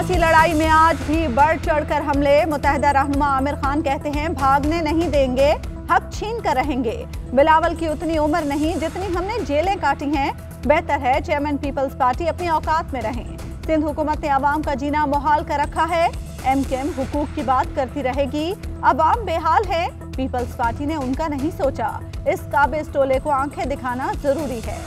सियासी लड़ाई में आज भी बढ़ चढ़कर हमले। मुत्तहिदा रहनुमा आमिर खान कहते हैं भागने नहीं देंगे, हक छीन कर रहेंगे। बिलावल की उतनी उम्र नहीं जितनी हमने जेलें काटी हैं। बेहतर है चेयरमैन पीपल्स पार्टी अपनी औकात में रहें। सिंध हुकूमत ने आवाम का जीना मुहाल कर रखा है। एमकेएम हुकूक की बात करती रहेगी, अवाम बेहाल है। पीपल्स पार्टी ने उनका नहीं सोचा। इस काबिज टोले को आंखें दिखाना जरूरी है।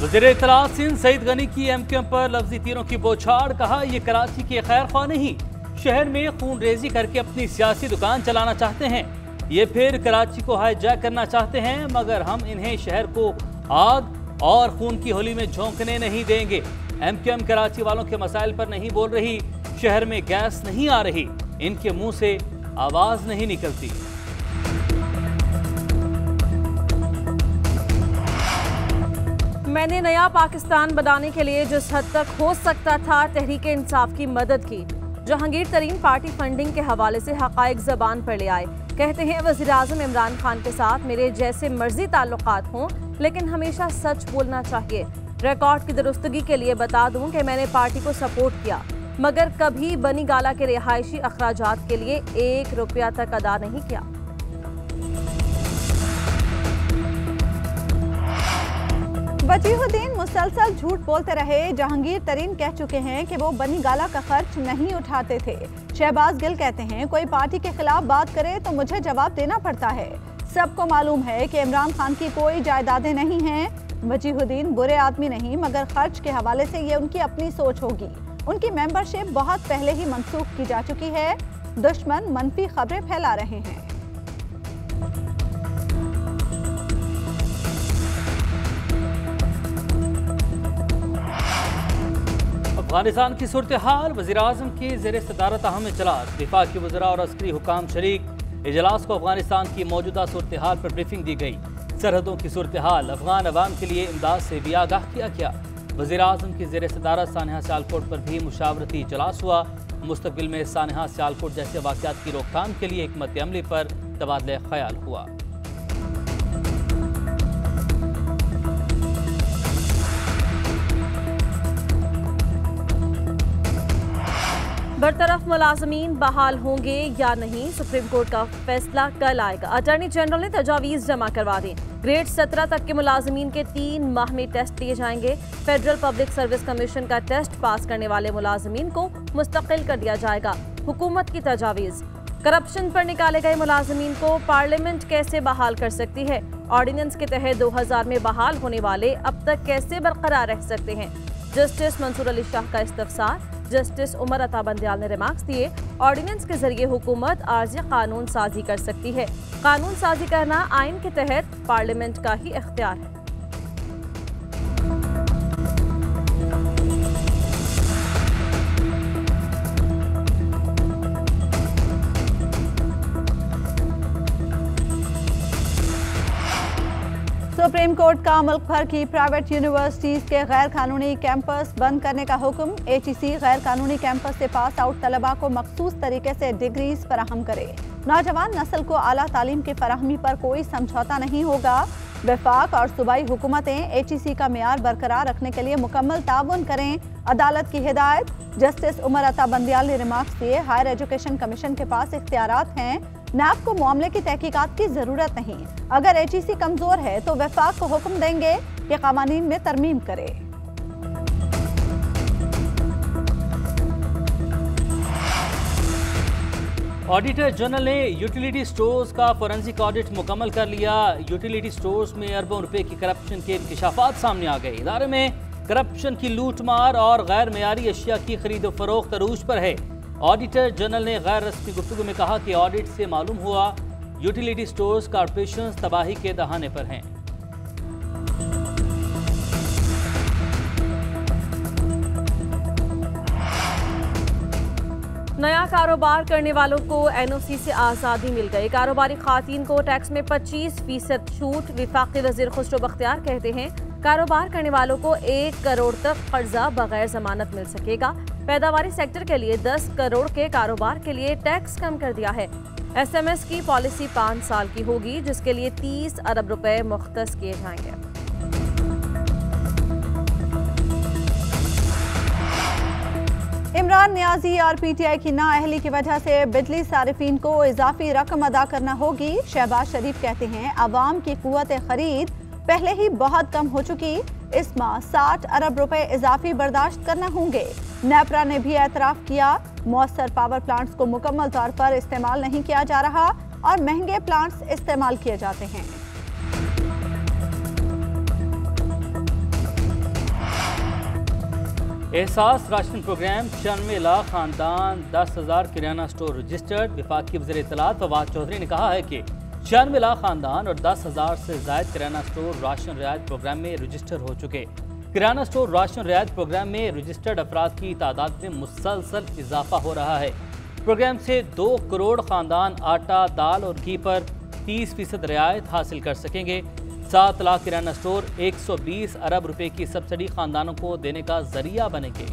वज़ीर इत्तलाअ सिंध सईद गनी की एमकेएम पर लफ्जी तीरों की बौछार। कहा ये कराची के खैर ख्वाह नहीं, शहर में खून रेजी करके अपनी सियासी दुकान चलाना चाहते हैं। ये फिर कराची को हाईजैक करना चाहते हैं, मगर हम इन्हें शहर को आग और खून की होली में झोंकने नहीं देंगे। एमकेएम कराची वालों के मसाइल पर नहीं बोल रही, शहर में गैस नहीं आ रही, इनके मुंह से आवाज नहीं निकलती। मैंने नया पाकिस्तान बनाने के लिए जिस हद तक हो सकता था तहरीक इंसाफ की मदद की। जहांगीर तरीन पार्टी फंडिंग के हवाले से हकायक ज़बान पर ले आए। कहते हैं वज़ीर आज़म इमरान खान के साथ मेरे जैसे मर्जी ताल्लुकात हों, लेकिन हमेशा सच बोलना चाहिए। रिकॉर्ड की दुरुस्तगी के लिए बता दूं कि मैंने पार्टी को सपोर्ट किया, मगर कभी बनी गाला के रिहायशी अखराजात के लिए 1 रुपया तक अदा नहीं किया। वजीहुद्दीन मुसलसल झूठ बोलते रहे। जहांगीर तरीन कह चुके हैं कि वो बनी गाला का खर्च नहीं उठाते थे। शहबाज गिल कहते हैं कोई पार्टी के खिलाफ बात करे तो मुझे जवाब देना पड़ता है। सबको मालूम है कि इमरान खान की कोई जायदादें नहीं हैं। वजीहुद्दीन बुरे आदमी नहीं, मगर खर्च के हवाले से ये उनकी अपनी सोच होगी। उनकी मेंबरशिप बहुत पहले ही मनसूख की जा चुकी है। दुश्मन मनफी खबरें फैला रहे हैं। अफगानिस्तान की सूरत हाल। वज़ीर आज़म की ज़ेर सदारत अहम इजलास, दिफा के वज़रा और अस्करी हुकाम शरीक। इजलास को अफगानिस्तान की मौजूदा सूरत हाल पर ब्रीफिंग दी गई। सरहदों की सूरत हाल, अफगान अवाम के लिए इमदाद से भी आगाह किया गया। वज़ीर आज़म की ज़ेर सदारत सानहा सियालकोट पर भी मुशावरती इजलास हुआ। मुस्तकबिल में सानहा सियालकोट जैसे वाक़यात की रोकथाम के लिए हिकमत अमली पर तबादला ख्याल हुआ। बरतरफ मुलाजमीन बहाल होंगे या नहीं, सुप्रीम कोर्ट का फैसला कल आएगा। अटॉर्नी जनरल ने तजावीज़ जमा करवा दी। ग्रेड 17 तक के मुलाजमीन के 3 माह में टेस्ट लिए जाएंगे। फेडरल पब्लिक सर्विस कमीशन का टेस्ट पास करने वाले मुलाजमीन को मुस्तकिल कर दिया जाएगा। हुकूमत की तजावीज़, करप्शन पर निकाले गए मुलाजमीन को पार्लियामेंट कैसे बहाल कर सकती है? ऑर्डिनेंस के तहत 2000 में बहाल होने वाले अब तक कैसे बरकरार रह सकते हैं? जस्टिस मंसूर अली शाह का इस्तफसार। जस्टिस उमर अता बंदियाल ने रिमार्क्स दिए, ऑर्डिनेंस के जरिए हुकूमत आर्जी कानून साजी कर सकती है। कानून साजी करना आइन के तहत पार्लियामेंट का ही इख्तियार है। सुप्रीम कोर्ट का मुल्क भर की प्राइवेट यूनिवर्सिटीज के गैर कानूनी कैंपस बंद करने का हुक्म। एचईसी गैर कानूनी कैंपस से पास आउट तलबा को मखसूस तरीके से डिग्रीज फराहम करे। नौजवान नस्ल को आला तालीम की फराहमी पर कोई समझौता नहीं होगा। वफाक और सूबाई हुकूमतें एचईसी का मेयार बरकरार रखने के लिए मुकम्मल ताउन करें। अदालत की हिदायत। जस्टिस उमर अता बंदियाल ने रिमार्क्स दिए, हायर एजुकेशन कमीशन के पास इख्तियारात हैं। नैब को मामले की तहकीकात की जरूरत नहीं। अगर एचईसी कमजोर है तो वफाक को हुक्म देंगे कि कानून में तरमीम करे। ऑडिटर जनरल ने यूटिलिटी स्टोर्स का फोरेंसिक ऑडिट मुकम्मल कर लिया। यूटिलिटी स्टोर्स में अरबों रुपए की करप्शन के इंकशाफात सामने आ गए। इदारे में करप्शन की लूट मार और गैर मयारी अशिया की खरीद व फरोख्त अरूज पर है। ऑडिटर जनरल ने गैर रस्मी गुफ्तगू में कहा कि ऑडिट से मालूम हुआ यूटिलिटी स्टोर्स कॉर्पोरेशन तबाही के दहाने पर हैं। नया कारोबार करने वालों को एनओसी से आज़ादी मिल गई। कारोबारी खातीन को टैक्स में 25% छूट। विफाकी वज़ीर खुसरो बख्तियार कहते हैं कारोबार करने वालों को 1 करोड़ तक कर्जा बगैर जमानत मिल सकेगा। पैदावारी सेक्टर के लिए 10 करोड़ के कारोबार के लिए टैक्स कम कर दिया है। SMS की पॉलिसी 5 साल की होगी, जिसके लिए 30 अरब रुपए मुख्तस किए जाएंगे। इमरान नियाजी और PTI की नाअहली की वजह से बिजली सारिफीन को इजाफी रकम अदा करना होगी। शहबाज शरीफ कहते हैं अवाम की कुव्वत खरीद पहले ही बहुत कम हो चुकी, इस माह 60 अरब रुपए इजाफी बर्दाश्त करना होंगे। नेपरा ने भी एतराफ किया मौसर पावर प्लांट्स को मुकम्मल तौर पर इस्तेमाल नहीं किया जा रहा और महंगे प्लांट्स इस्तेमाल किए जाते हैं। एहसास राशन प्रोग्राम 96 लाख खानदान 10,000 किराना स्टोर रजिस्टर्ड। विफाकी वज़ीर इत्तलात फवाद चौधरी ने कहा है कि 96 लाख खानदान और 10,000 से जायद किराना स्टोर राशन रियायत प्रोग्राम में रजिस्टर हो चुके। किराना स्टोर राशन रियायत प्रोग्राम में रजिस्टर्ड अफराद की तादाद में मुसलसल इजाफा हो रहा है। प्रोग्राम से 2 करोड़ खानदान आटा, दाल और घी पर 30% रियायत हासिल कर सकेंगे। 7 लाख किराना स्टोर 120 अरब रुपए की सब्सिडी खानदानों को देने का जरिया बनेंगे।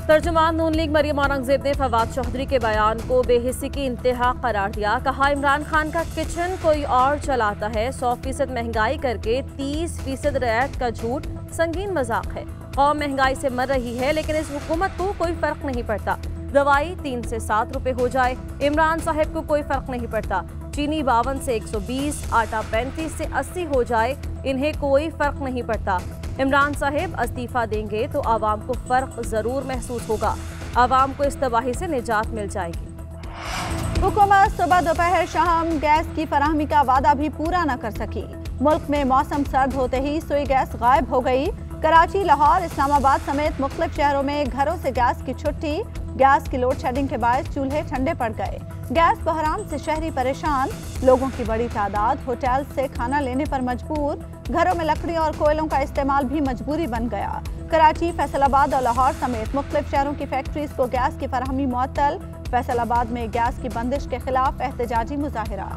तर्जुमान नून लीग मरियम औरंगजेब ने फवाद चौधरी के बयान को बेहिस्सी की इंतहा करार दिया। कहा इमरान खान का किचन कोई और चलाता है, 100% महंगाई करके 30% रियायत का झूठ संगीन मजाक है। कौम महंगाई से मर रही है लेकिन इस हुकूमत को कोई फर्क नहीं पड़ता। दवाई 3 से 7 रुपए हो जाए, इमरान साहब को कोई फर्क नहीं पड़ता। चीनी 52 से 120, आटा 35 से 80 हो जाए, इन्हें कोई फर्क नहीं पड़ता। इमरान साहब इस्तीफा देंगे तो आवाम को फर्क जरूर महसूस होगा। आवाम को इस तबाही से निजात मिल जाएगी। हुकूमत सुबह दोपहर शाम गैस की फराहमी का वादा भी पूरा न कर सकी। मुल्क में मौसम सर्द होते ही सुई गैस गायब हो गई। कराची, लाहौर, इस्लामाबाद समेत मुख्तलिफ शहरों में घरों से गैस की छुट्टी। गैस की लोड शेडिंग के बायस चूल्हे ठंडे पड़ गए। गैस बहरान से शहरी परेशान, लोगों की बड़ी तादाद होटल से खाना लेने पर मजबूर। घरों में लकड़ी और कोयलों का इस्तेमाल भी मजबूरी बन गया। कराची, फैसलाबाद और लाहौर समेत मुख्तलिफ शहरों की फैक्ट्रीज को गैस की फराहमी मुअत्तल। फैसलाबाद में गैस की बंदिश के खिलाफ एहतजाजी मुजाहिरा।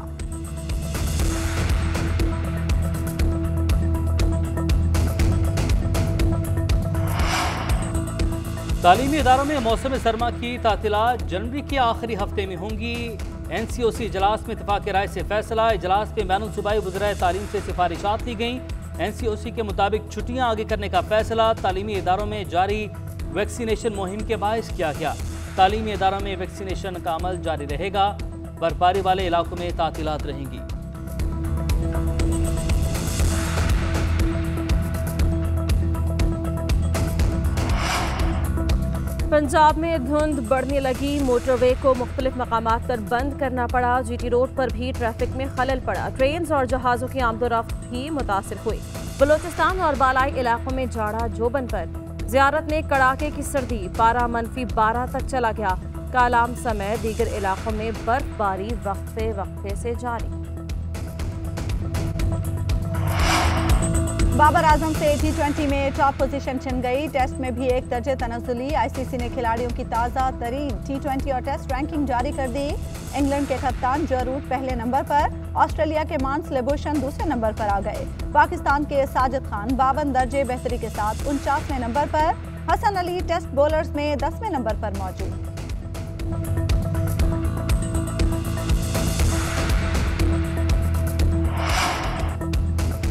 तालीमी इदारों में मौसम सरमा की तातीलात जनवरी के आखिरी हफ्ते में होंगी। NCOC इजलास में इत्तेफाक राय से फैसला। इजलास में बैनुल सूबाई वज़राए तालीम से सिफारिशात ली गईं। NCOC के मुताबिक छुट्टियां आगे करने का फैसला तालीमी इदारों में जारी वैक्सीनेशन मुहिम के बायस किया गया। तालीमी इदारों में वैक्सीनेशन का अमल जारी रहेगा। बर्फबारी वाले इलाकों में तातीलात रहेंगी। पंजाब में धुंध बढ़ने लगी, मोटरवे को मुख्तलिफ मकामात पर बंद करना पड़ा। GT रोड पर भी ट्रैफिक में खलल पड़ा। ट्रेन और जहाज़ों की आमदोरफ्त भी मुतासिर हुई। बलोचिस्तान और बालाई इलाकों में जाड़ा जोबन पर। ज़ियारत में कड़ाके की सर्दी, पारा -12 तक चला गया। कालाम समेत दीगर इलाकों में बर्फबारी वक्फे वक्फे से जारी। बाबर आजम से T20 में टॉप पोजीशन छिन गई। टेस्ट में भी एक दर्जे तनज़ुली। ICC ने खिलाड़ियों की ताज़ा तरीन T20 और टेस्ट रैंकिंग जारी कर दी। इंग्लैंड के कप्तान जो रूट पहले नंबर पर, ऑस्ट्रेलिया के मांस लेबोशन दूसरे नंबर पर आ गए। पाकिस्तान के साजिद खान 52 दर्जे बेहतरी के साथ 49वें नंबर पर। हसन अली टेस्ट बॉलर्स में 10वें नंबर पर मौजूद।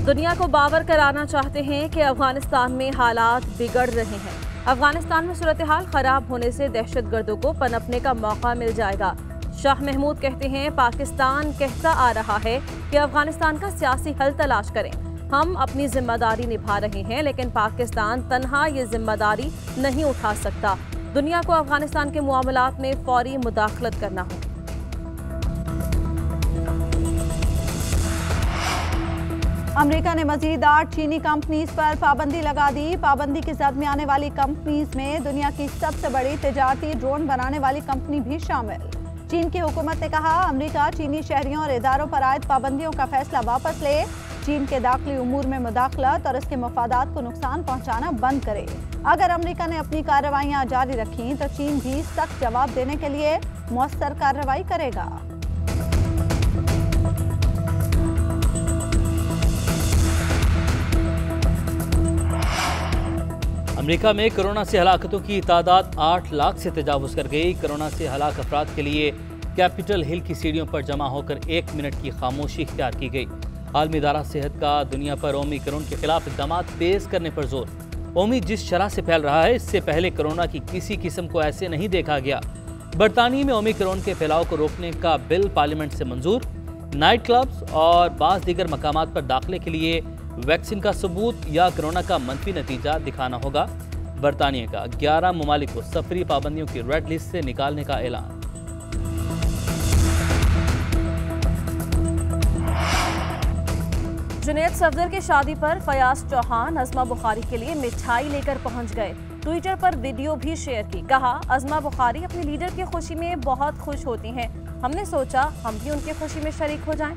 दुनिया को बावर कराना चाहते हैं कि अफगानिस्तान में हालात बिगड़ रहे हैं। अफगानिस्तान में सूरत हाल खराब होने से दहशतगर्दों को पनपने का मौका मिल जाएगा। शाह महमूद कहते हैं पाकिस्तान कहता आ रहा है कि अफगानिस्तान का सियासी हल तलाश करें। हम अपनी जिम्मेदारी निभा रहे हैं लेकिन पाकिस्तान तन्हा ये जिम्मेदारी नहीं उठा सकता। दुनिया को अफगानिस्तान के मामलात में फौरी मुदाखलत करना होगी। अमेरिका ने मजीद 8 चीनी कंपनीज पर पाबंदी लगा दी। पाबंदी की जद में आने वाली कंपनीज में दुनिया की सबसे बड़ी तिजारती ड्रोन बनाने वाली कंपनी भी शामिल। चीन की हुकूमत ने कहा अमेरिका चीनी शहरियों और इदारों पर आयद पाबंदियों का फैसला वापस ले। चीन के दाखिली उमूर में मुदाखलत और इसके मफादात को नुकसान पहुंचाना बंद करे। अगर अमेरिका ने अपनी कार्रवाइयां जारी रखी तो चीन भी सख्त जवाब देने के लिए मौसर कार्रवाई करेगा। अमेरिका में कोरोना से हलाकतों की तादाद 8 लाख से तजावुज कर गई। कोरोना से हलाक अफराद के लिए कैपिटल हिल की सीढ़ियों पर जमा होकर 1 मिनट की खामोशी इख्तियार की गई। आलमी इदारा सेहत का दुनिया पर ओमिक्रॉन के खिलाफ इक़दाम तेज करने पर जोर। ओमी जिस शरह से फैल रहा है, इससे पहले कोरोना की किसी किस्म को ऐसे नहीं देखा गया। बरतानिया में ओमिक्रॉन के फैलाव को रोकने का बिल पार्लियामेंट से मंजूर। नाइट क्लब्स और बाज़ दीगर मकामात पर दाखिले के लिए वैक्सीन का सबूत या कोरोना का मनफी नतीजा दिखाना होगा। बरतानिया का 11 ममालिक को सफरी पाबंदियों की रेड लिस्ट से निकालने का ऐलान। जुनैद सफदर की शादी पर फयाज चौहान अज़मा बुखारी के लिए मिठाई लेकर पहुंच गए। ट्विटर पर वीडियो भी शेयर की। कहा, अज़मा बुखारी अपने लीडर की खुशी में बहुत खुश होती हैं। हमने सोचा हम भी उनकी खुशी में शरीक हो जाएं।